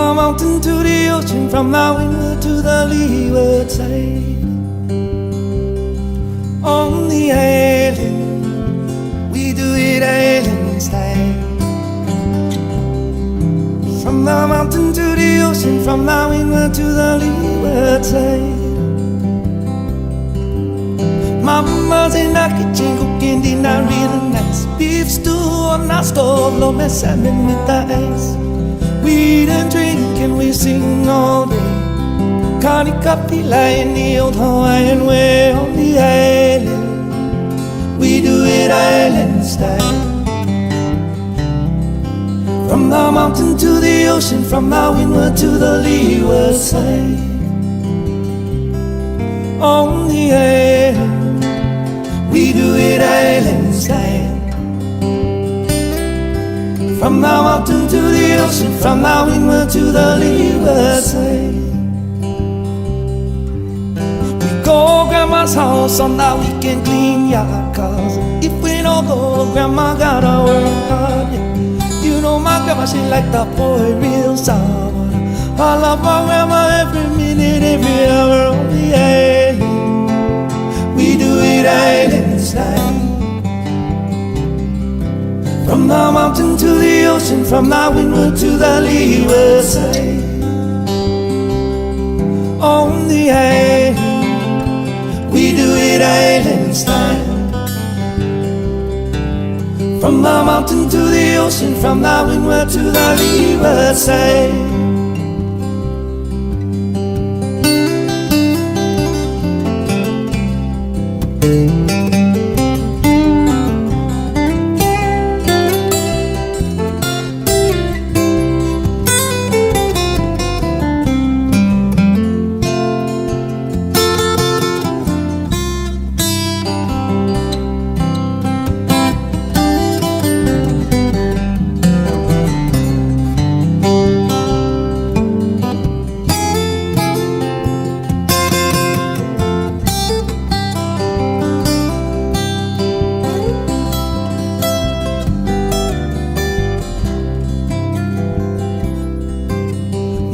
the mountain to the ocean, from the windward to the leeward side. On the island, we do it island style. From the mountain to the ocean, from the windward to the leeward side. Mama's in the kitchen cooking dinner real nice. Beef stew on the stove, love and salmon with the ice. We eat and drink and we sing all day. Connie coffee lie in the old Hawaiian way. On the island, we do it island style. From the mountain to the ocean, from the windward to the leeward side. On the island, we do it island style. From the mountain to the ocean, from the windward to the leeward side. We go grandma's house on the weekend, clean yard, cause if we don't go, grandma gotta work hard, yeah. You know my grandma, she like the boy real sour. I love my grandma every minute, every hour. On the island, we do it island style. From the mountain to the ocean, from the windward to the leeward side. On the island, we do it island style. From the mountain to the ocean, from the windward to the leeward side.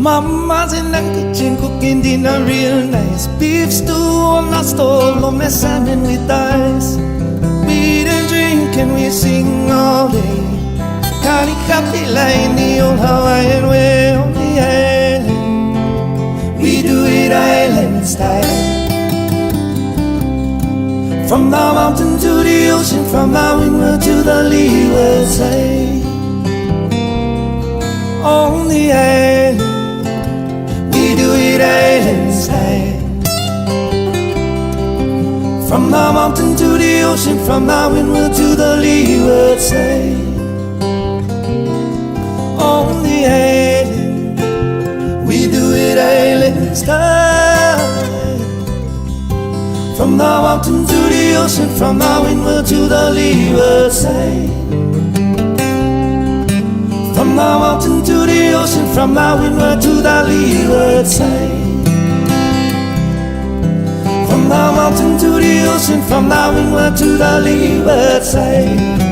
Mama's in the kitchen cooking dinner real nice. Beef stew on the stove, love and salmon with ice. We eat and drink and we sing all day. Connie coffee lie in the old Hawaiian way. On the island, we do it island style. From the mountain to the ocean, from the windward to the leeward side. On the island, we do it island style. From the mountain to the ocean, from the windward to the leeward side. On the island, we do it island style. From the mountain to the ocean, from the windward to the leeward side. From the mountain to the ocean, from the windward to the leeward side. From the mountain to the ocean, from the windward to the leeward side.